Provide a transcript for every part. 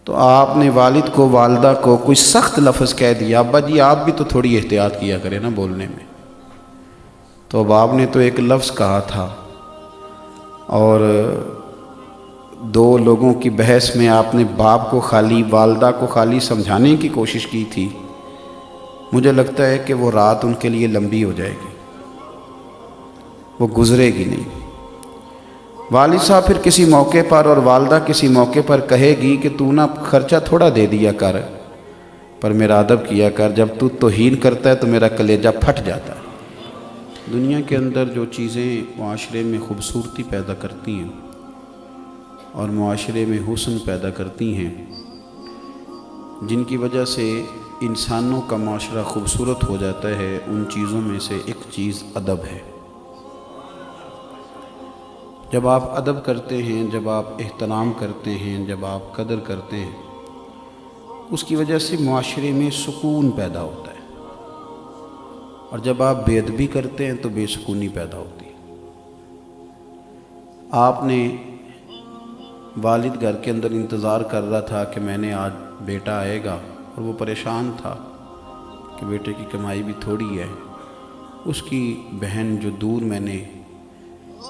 تو آپ نے والد کو والدہ کو کوئی سخت لفظ کہہ دیا، ابا جی آپ بھی تو تھوڑی احتیاط کیا کریں نا بولنے میں۔ تو اب آپ نے تو ایک لفظ کہا تھا اور دو لوگوں کی بحث میں آپ نے باپ کو خالی والدہ کو خالی سمجھانے کی کوشش کی تھی۔ مجھے لگتا ہے کہ وہ رات ان کے لیے لمبی ہو جائے گی، وہ گزرے گی نہیں۔ والد صاحب پھر کسی موقع پر اور والدہ کسی موقع پر کہے گی کہ تو نا خرچہ تھوڑا دے دیا کر، پر میرا ادب کیا کر، جب تو توہین کرتا ہے تو میرا کلیجہ پھٹ جاتا ہے۔ دنیا کے اندر جو چیزیں معاشرے میں خوبصورتی پیدا کرتی ہیں اور معاشرے میں حسن پیدا کرتی ہیں، جن کی وجہ سے انسانوں کا معاشرہ خوبصورت ہو جاتا ہے، ان چیزوں میں سے ایک چیز ادب ہے۔ جب آپ ادب کرتے ہیں، جب آپ احترام کرتے ہیں، جب آپ قدر کرتے ہیں، اس کی وجہ سے معاشرے میں سکون پیدا ہوتا ہے، اور جب آپ بے ادبی کرتے ہیں تو بے سکونی پیدا ہوتی ہے۔ آپ نے والد گھر کے اندر انتظار کر رہا تھا کہ میں نے آج بیٹا آئے گا، اور وہ پریشان تھا کہ بیٹے کی کمائی بھی تھوڑی ہے۔ اس کی بہن جو دور میں نے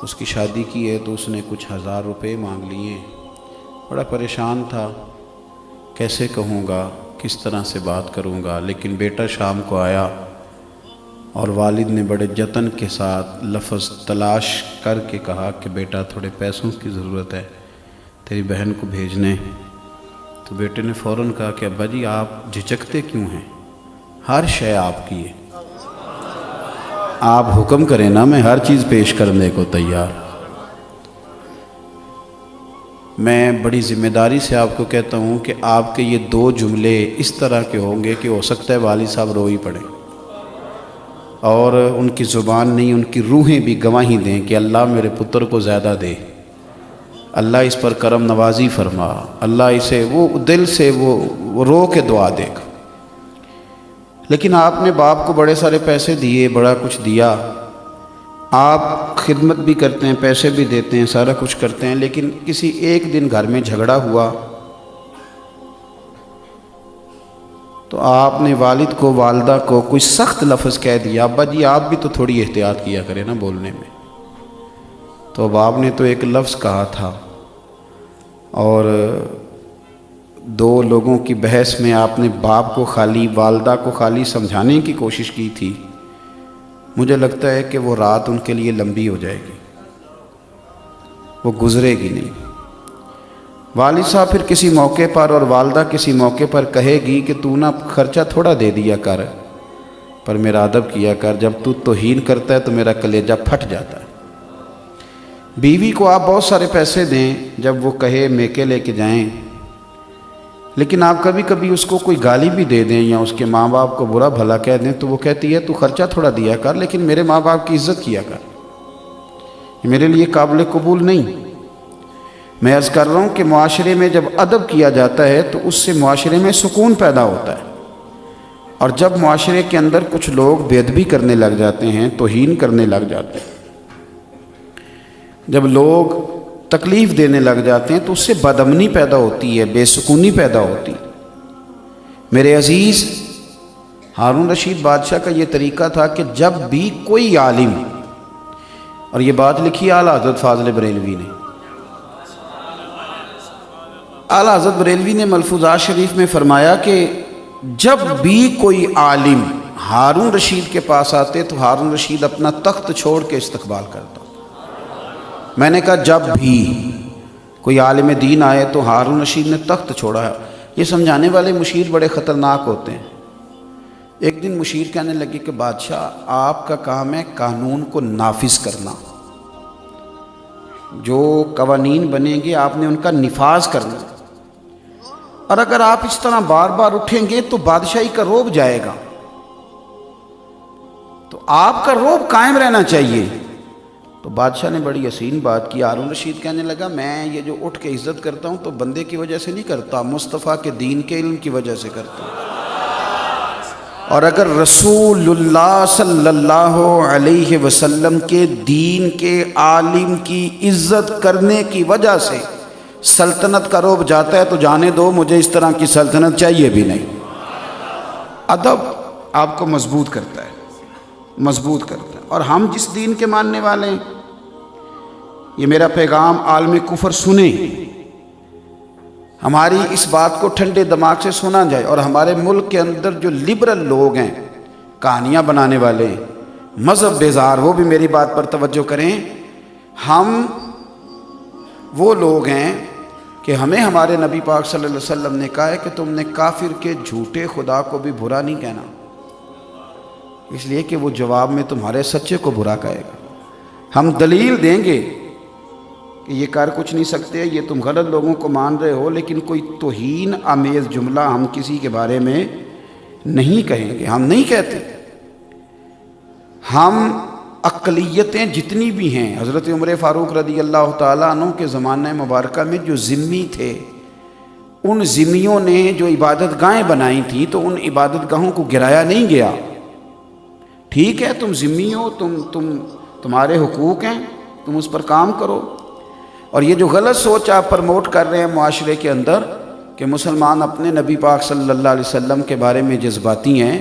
اس کی شادی کی ہے تو اس نے کچھ 1000 روپے مانگ لیے، بڑا پریشان تھا، کیسے کہوں گا، کس طرح سے بات کروں گا۔ لیکن بیٹا شام کو آیا اور والد نے بڑے جتن کے ساتھ لفظ تلاش کر کے کہا کہ بیٹا تھوڑے پیسوں کی ضرورت ہے، تیری بہن کو بھیجنے۔ تو بیٹے نے فوراً کہا کہ ابا جی آپ جھجکتے کیوں ہیں، ہر شے آپ کی ہے، آپ حکم کریں نا، میں ہر چیز پیش کرنے کو تیار۔ میں بڑی ذمہ داری سے آپ کو کہتا ہوں کہ آپ کے یہ 2 جملے اس طرح کے ہوں گے کہ ہو سکتا ہے والد صاحب رو ہی پڑیں، اور ان کی زبان نہیں، ان کی روحیں بھی گواہی دیں کہ اللہ میرے پتر کو زیادہ دے، اللہ اس پر کرم نوازی فرما، اللہ اسے وہ دل سے وہ رو کے دعا دے گا۔ لیکن آپ نے باپ کو بڑے سارے پیسے دیے، بڑا کچھ دیا، آپ خدمت بھی کرتے ہیں، پیسے بھی دیتے ہیں، سارا کچھ کرتے ہیں، لیکن کسی ایک دن گھر میں جھگڑا ہوا تو آپ نے والد کو والدہ کو کوئی سخت لفظ کہہ دیا، ابا جی آپ بھی تو تھوڑی احتیاط کیا کریں نا بولنے میں۔ تو اب آپ نے تو ایک لفظ کہا تھا اور 2 لوگوں کی بحث میں آپ نے باپ کو خالی والدہ کو خالی سمجھانے کی کوشش کی تھی۔ مجھے لگتا ہے کہ وہ رات ان کے لیے لمبی ہو جائے گی، وہ گزرے گی نہیں۔ والد صاحب پھر کسی موقع پر اور والدہ کسی موقع پر کہے گی کہ تو نا خرچہ تھوڑا دے دیا کر، پر میرا ادب کیا کر، جب تو توہین کرتا ہے تو میرا کلیجہ پھٹ جاتا ہے۔ بیوی کو آپ بہت سارے پیسے دیں، جب وہ کہے میکے لے کے جائیں، لیکن آپ کبھی کبھی اس کو کوئی گالی بھی دے دیں یا اس کے ماں باپ کو برا بھلا کہہ دیں تو وہ کہتی ہے تو خرچہ تھوڑا دیا کر، لیکن میرے ماں باپ کی عزت کیا کر، یہ میرے لیے قابل قبول نہیں۔ میں عرض کر رہا ہوں کہ معاشرے میں جب ادب کیا جاتا ہے تو اس سے معاشرے میں سکون پیدا ہوتا ہے، اور جب معاشرے کے اندر کچھ لوگ بے ادبی کرنے لگ جاتے ہیں، توہین کرنے لگ جاتے ہیں، جب لوگ تکلیف دینے لگ جاتے ہیں تو اس سے بدامنی پیدا ہوتی ہے، بے سکونی پیدا ہوتی ہے۔ میرے عزیز، ہارون رشید بادشاہ کا یہ طریقہ تھا کہ جب بھی کوئی عالم، اور یہ بات لکھی اعلیٰ حضرت فاضل بریلوی نے، اعلیٰ حضرت بریلوی نے ملفوظات شریف میں فرمایا کہ جب بھی کوئی عالم ہارون رشید کے پاس آتے تو ہارون رشید اپنا تخت چھوڑ کے استقبال کرتا۔ میں نے کہا جب بھی کوئی عالم دین آئے تو ہارون رشید نے تخت چھوڑا ہے۔ یہ سمجھانے والے مشیر بڑے خطرناک ہوتے ہیں۔ ایک دن مشیر کہنے لگے کہ بادشاہ آپ کا کام ہے قانون کو نافذ کرنا، جو قوانین بنیں گے آپ نے ان کا نفاذ کرنا، اور اگر آپ اس طرح بار بار اٹھیں گے تو بادشاہی کا رعب جائے گا، تو آپ کا رعب قائم رہنا چاہیے۔ تو بادشاہ نے بڑی حسین بات کی۔ ہارون رشید کہنے لگا میں یہ جو اٹھ کے عزت کرتا ہوں تو بندے کی وجہ سے نہیں کرتا، مصطفیٰ کے دین کے علم کی وجہ سے کرتا ہوں، اور اگر رسول اللہ صلی اللہ علیہ وسلم کے دین کے عالم کی عزت کرنے کی وجہ سے سلطنت کا رعب جاتا ہے تو جانے دو، مجھے اس طرح کی سلطنت چاہیے بھی نہیں۔ ادب آپ کو مضبوط کرتا ہے، مضبوط کرتا ہے۔ اور ہم جس دین کے ماننے والے ہیں، یہ میرا پیغام عالم کفر سنیں، ہماری اس بات کو ٹھنڈے دماغ سے سنا جائے، اور ہمارے ملک کے اندر جو لبرل لوگ ہیں، کہانیاں بنانے والے، مذہب بیزار، وہ بھی میری بات پر توجہ کریں۔ ہم وہ لوگ ہیں کہ ہمیں ہمارے نبی پاک صلی اللہ علیہ وسلم نے کہا ہے کہ تم نے کافر کے جھوٹے خدا کو بھی برا نہیں کہنا، اس لیے کہ وہ جواب میں تمہارے سچے کو برا کہے گا۔ ہم دلیل دیں گے کہ یہ کر کچھ نہیں سکتے، یہ تم غلط لوگوں کو مان رہے ہو، لیکن کوئی توہین آمیز جملہ ہم کسی کے بارے میں نہیں کہیں گے، ہم نہیں کہتے۔ ہم اقلیتیں جتنی بھی ہیں، حضرت عمر فاروق رضی اللہ تعالیٰ عنہ کے زمانہ مبارکہ میں جو ذمی تھے، ان ذمیوں نے جو عبادت گاہیں بنائی تھیں تو ان عبادت گاہوں کو گرایا نہیں گیا۔ ٹھیک ہے، تم ذمی ہو، تمہارے حقوق ہیں، تم اس پر کام کرو۔ اور یہ جو غلط سوچ آپ پرموٹ کر رہے ہیں معاشرے کے اندر کہ مسلمان اپنے نبی پاک صلی اللہ علیہ وسلم کے بارے میں جذباتی ہیں،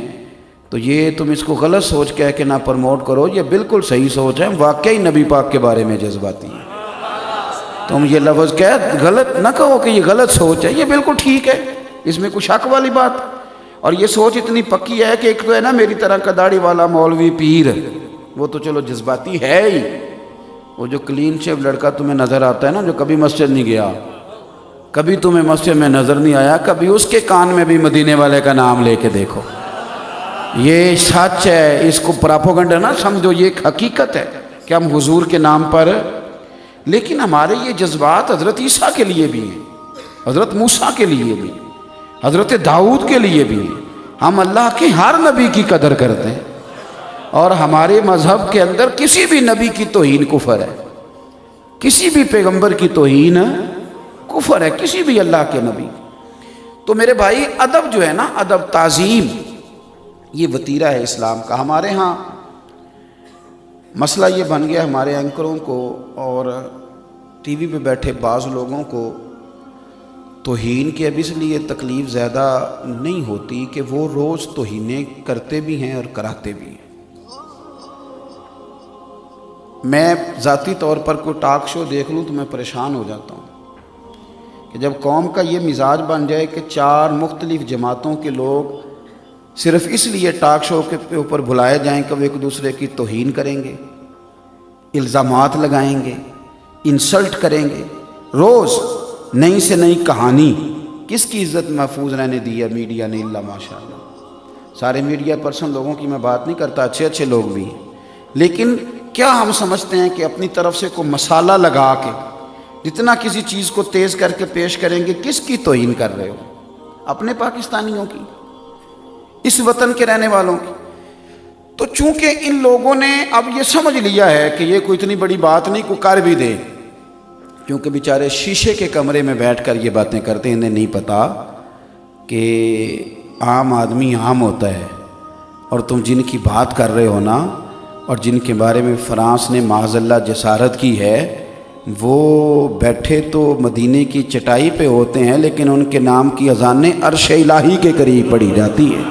تو یہ تم اس کو غلط سوچ کہہ کے نہ پرموٹ کرو، یہ بالکل صحیح سوچ ہے، واقعی نبی پاک کے بارے میں جذباتی ہیں۔ تم یہ لفظ کہہ غلط نہ کہو کہ یہ غلط سوچ ہے، یہ بالکل ٹھیک ہے، اس میں کوئی شک والی بات۔ اور یہ سوچ اتنی پکی ہے کہ ایک تو ہے نا میری طرح کا داڑھی والا مولوی پیر، وہ تو چلو جذباتی ہے ہی، وہ جو کلین شیو لڑکا تمہیں نظر آتا ہے نا، جو کبھی مسجد نہیں گیا، کبھی تمہیں مسجد میں نظر نہیں آیا، کبھی اس کے کان میں بھی مدینے والے کا نام لے کے دیکھو، یہ سچ ہے، اس کو پراپوگنڈا نہ سمجھو، یہ ایک حقیقت ہے کہ ہم حضور کے نام پر، لیکن ہمارے یہ جذبات حضرت عیسیٰ کے لیے بھی ہیں، حضرت موسیٰ کے لیے بھی، حضرت داؤد کے لیے بھی ہیں۔ ہم اللہ کے ہر نبی کی قدر کرتے ہیں، اور ہمارے مذہب کے اندر کسی بھی نبی کی توہین کفر ہے، کسی بھی پیغمبر کی توہین کفر ہے، کسی بھی اللہ کے نبی۔ تو میرے بھائی، ادب جو ہے نا، ادب، تعظیم، یہ وتیرہ ہے اسلام کا۔ ہمارے ہاں مسئلہ یہ بن گیا ہمارے اینکروں کو اور ٹی وی پہ بیٹھے بعض لوگوں کو توہین کی اب اس لیے تکلیف زیادہ نہیں ہوتی کہ وہ روز توہینیں کرتے بھی ہیں اور کراتے بھی ہیں۔ میں ذاتی طور پر کوئی ٹاک شو دیکھ لوں تو میں پریشان ہو جاتا ہوں کہ جب قوم کا یہ مزاج بن جائے کہ 4 مختلف جماعتوں کے لوگ صرف اس لیے ٹاک شو کے اوپر بلائے جائیں کہ وہ ایک دوسرے کی توہین کریں گے، الزامات لگائیں گے، انسلٹ کریں گے، روز نئی سے نئی کہانی۔ کس کی عزت محفوظ رہنے دی ہے میڈیا نے؟ اللہ ماشاءاللہ، سارے میڈیا پرسن لوگوں کی میں بات نہیں کرتا، اچھے اچھے لوگ بھی ہیں، لیکن کیا ہم سمجھتے ہیں کہ اپنی طرف سے کوئی مسالہ لگا کے جتنا کسی چیز کو تیز کر کے پیش کریں گے؟ کس کی توہین کر رہے ہو؟ اپنے پاکستانیوں کی، اس وطن کے رہنے والوں کی۔ تو چونکہ ان لوگوں نے اب یہ سمجھ لیا ہے کہ یہ کوئی اتنی بڑی بات نہیں، کو کر بھی دے، کیونکہ بیچارے شیشے کے کمرے میں بیٹھ کر یہ باتیں کرتے ہیں، انہیں نہیں پتا کہ عام آدمی عام ہوتا ہے، اور تم جن کی بات کر رہے ہو نا، اور جن کے بارے میں فرانس نے معاذ اللہ جسارت کی ہے، وہ بیٹھے تو مدینے کی چٹائی پہ ہوتے ہیں، لیکن ان کے نام کی اذانیں عرش الہی کے قریب پڑھی جاتی ہیں۔